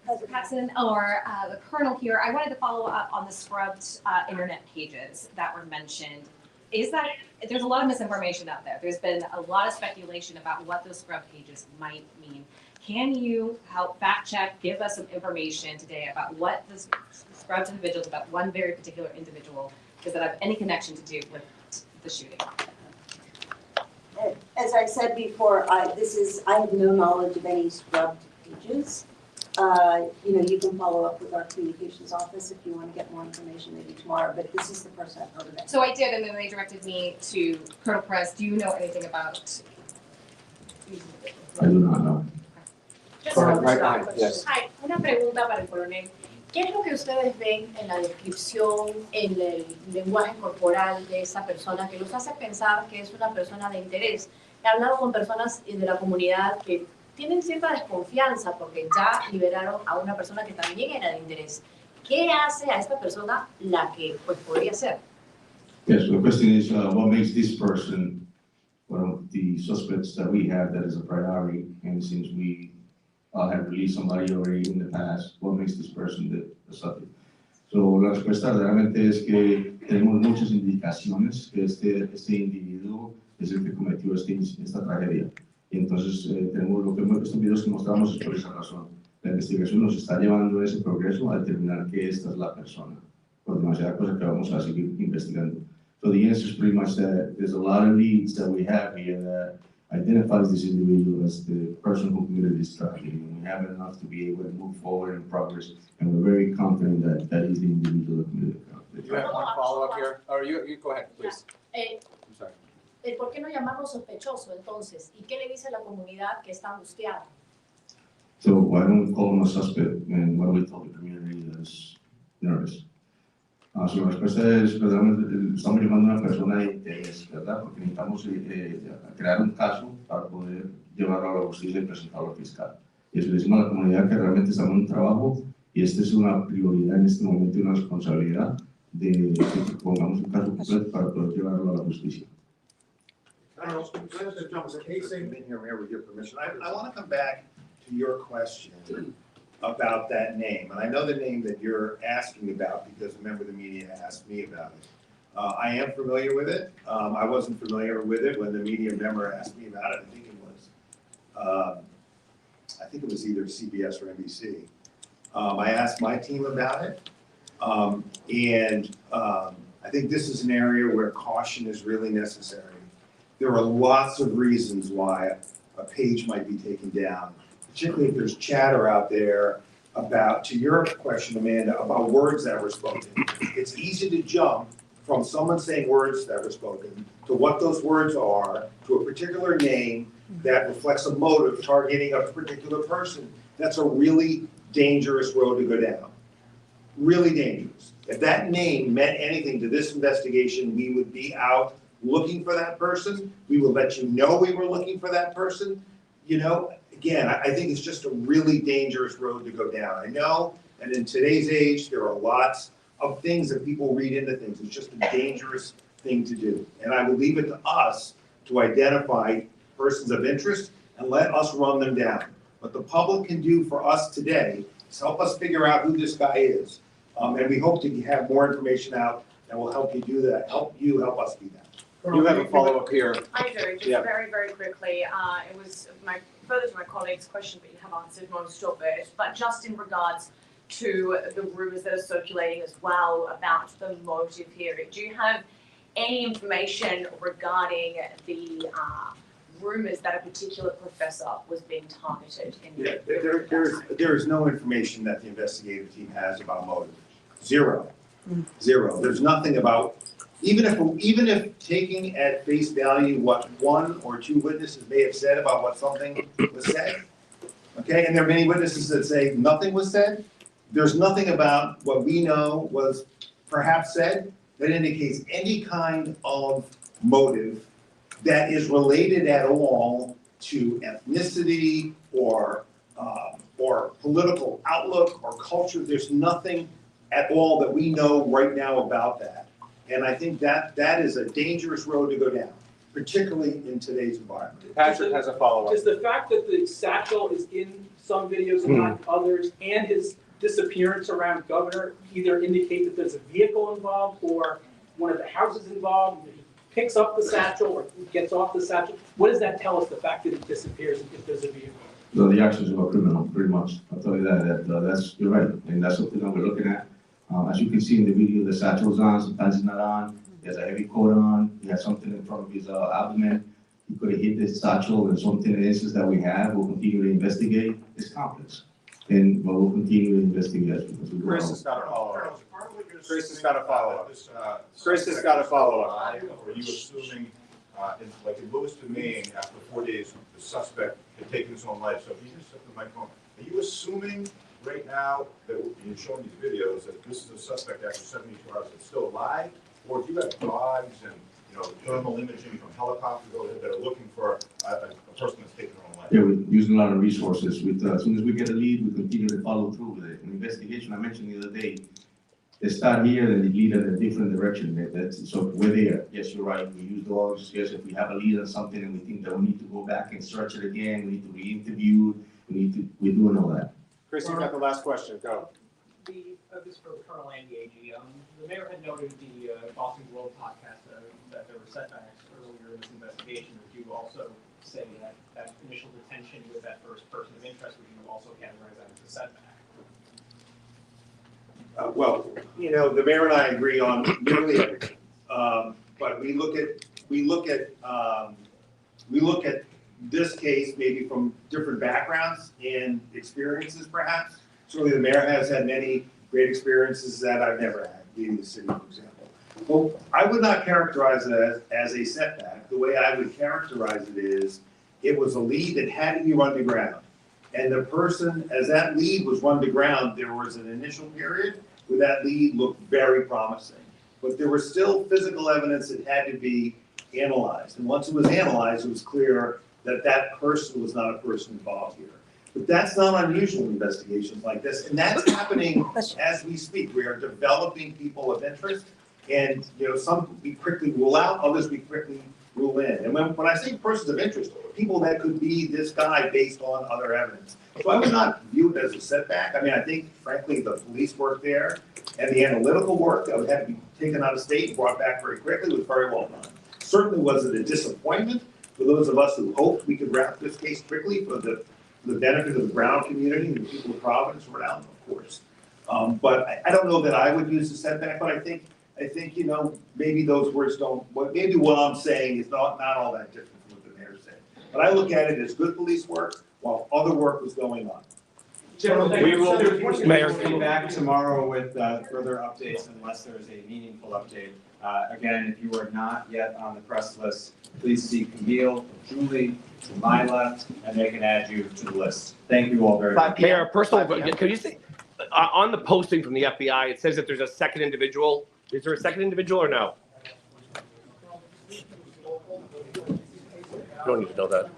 President Paxson or the Colonel here. I wanted to follow up on the scrubbed internet pages that were mentioned. There's a lot of misinformation out there. There's been a lot of speculation about what those scrubbed pages might mean. Can you help fact check, give us some information today about what the scrubbed individuals, about one very particular individual, does that have any connection to do with the shooting? As I said before, I have no knowledge of any scrubbed pages. You can follow up with our communications office if you want to get more information maybe tomorrow, but this is the first I've heard of it. So I did, and then they directed me to Colonel Perez. Do you know anything about? I do not know. Hi, una pregunta para el coronel. ¿Qué es lo que ustedes ven en la descripción, en el lenguaje corporal de esa persona que los hace pensar que es una persona de interés? He hablado con personas de la comunidad que tienen cierta desconfianza porque ya liberaron a una persona que también era de interés. ¿Qué hace a esta persona la que pues podría ser? Yes, so the question is, what makes this person one of the suspects that we have that is a priority, and since we have released somebody already in the past, what makes this person the subject? So la respuesta realmente es que tenemos muchas indicaciones que este individuo es el que cometió esta tragedia. Y entonces estos videos que mostramos es por esa razón. La investigación nos está llevando a ese progreso a determinar que esta es la persona, por demasiadas cosas que vamos a seguir investigando. So the answer is pretty much that there's a lot of leads that we have here that identifies this individual as the person who committed this tragedy. And we have enough to be able to move forward in progress, and we're very confident that that is the individual that committed You have one follow-up here? Or you go ahead, please. Eh, I'm sorry. ¿Por qué no llamarlo sospechoso entonces? ¿Y qué le dice a la comunidad que está angustiada? So why don't we call him a suspect and why don't we tell the community that's nervous? Su respuesta es, verdaderamente, estamos llamando a una persona de interés, ¿verdad? Porque necesitamos crear un caso para poder llevarlo a la justicia y presentarlo al fiscal. Y eso le decimos a la comunidad que realmente estamos en un trabajo y esta es una prioridad en este momento y una responsabilidad de que pongamos un caso completo para poder llevarlo a la justicia. I don't know, Mr. Thomas, a case in here, Mayor, with your permission, I want to come back to your question about that name. And I know the name that you're asking about because a member of the media asked me about it. I am familiar with it. I wasn't familiar with it when the media member asked me about it. I think it was either CBS or NBC. I asked my team about it. I think this is an area where caution is really necessary. There are lots of reasons why a page might be taken down, particularly if there's chatter out there about, to your question, Amanda, about words that were spoken. It's easy to jump from someone saying words that were spoken to what those words are, to a particular name that reflects a motive targeting a particular person. That's a really dangerous road to go down. Really dangerous. If that name meant anything to this investigation, we would be out looking for that person. We will let you know we were looking for that person. You know, again, I think it's just a really dangerous road to go down. I know, and in today's age, there are lots of things that people read into things. It's just a dangerous thing to do. And I would leave it to us to identify persons of interest and let us run them down. What the public can do for us today is help us figure out who this guy is. And we hope to have more information out that will help you do that, help us do that. You have a follow-up here. I do, just Yeah. very, very quickly. It was further to my colleague's question, but you have answered most of it. But just in regards to the rumors that are circulating as well about the motive here, do you have any information regarding the rumors that a particular professor was being targeted in Yeah, there is no information that the investigative team has about motive. Zero. Zero. There's nothing about, even if taking at face value what one or two witnesses may have said about what something was said, okay, and there are many witnesses that say nothing was said, there's nothing about what we know was perhaps said that indicates any kind of motive that is related at all to ethnicity or political outlook or culture. There's nothing at all that we know right now about that. And I think that is a dangerous road to go down, particularly in today's environment. Patrick has a follow-up. Does the fact that the satchel is in some videos and not others, and his disappearance around Governor, either indicate that there's a vehicle involved or one of the houses involved? He picks up the satchel or gets off the satchel. What does that tell us, the fact that it disappears if there's a vehicle? So the actions are criminal, pretty much. I'll tell you that's, you're right, and that's something that we're looking at. As you can see in the video, the satchel's on, sometimes it's not on. He has a heavy coat on. He has something in front of his abdomen. He could have hit this satchel, and something in the instance that we have, we'll continue to investigate. It's complex, and we'll continue to investigate. Chris has got a follow-up. Chris has got a follow-up. Chris has got a follow-up. Are you assuming, like in Lewiston, Maine, after 4 days, the suspect had taken his own life? So if you just took the microphone, are you assuming right now that you're showing these videos that this is a suspect after 72 hours that's still alive? Or do you have dogs and thermal imaging from helicopters that are looking for a person that's taken their own life? Yeah, we're using a lot of resources. As soon as we get a lead, we continue to follow through with it. An investigation, I mentioned the other day, they start here and they lead in a different direction. So we're there. Yes, you're right. We use dogs. Yes, if we have a lead on something and we think that we need to go back and search it again, we need to re-interview, we're doing all that. Chris, you got the last question. Go. This is for Colonel Andy Agee. The mayor had noted the Boston Globe podcast that there were setbacks earlier in this investigation. Would you also say that initial detention with that first person of interest, would you also categorize that as a setback? Well, the mayor and I agree on nearly everything. But we look at this case maybe from different backgrounds and experiences, perhaps. Certainly, the mayor has had many great experiences that I've never had. leaving the city, for example. Well, I would not characterize it as a setback. The way I would characterize it is, it was a lead that had to be run to ground. And the person, as that lead was run to ground, there was an initial period where that lead looked very promising. But there was still physical evidence that had to be analyzed. And once it was analyzed, it was clear that that person was not a person involved here. But that's not unusual in investigations like this, and that's happening as we speak. We are developing people of interest, and, you know, some we quickly rule out, others we quickly rule in. And when I say persons of interest, people that could be this guy based on other evidence. So I would not view it as a setback. I mean, I think frankly, the police work there and the analytical work that would have to be taken out of state and brought back very quickly was very well done. Certainly wasn't a disappointment for those of us who hoped we could wrap this case quickly for the benefit of the Brown community and the people of Providence and Rhode Island, of course. But I don't know that I would use a setback, but I think, you know, maybe those words don't, maybe what I'm saying is not all that different from what the mayor said. But I look at it as good police work while other work was going on. We will, Mayor, be back tomorrow with further updates unless there is a meaningful update. Again, if you are not yet on the press list, please see Camille, Julie, to my left, and they can add you to the list. Thank you all very much. Mayor, personal, could you say, on the posting from the FBI, it says that there's a second individual. Is there a second individual or no? You don't need to know that.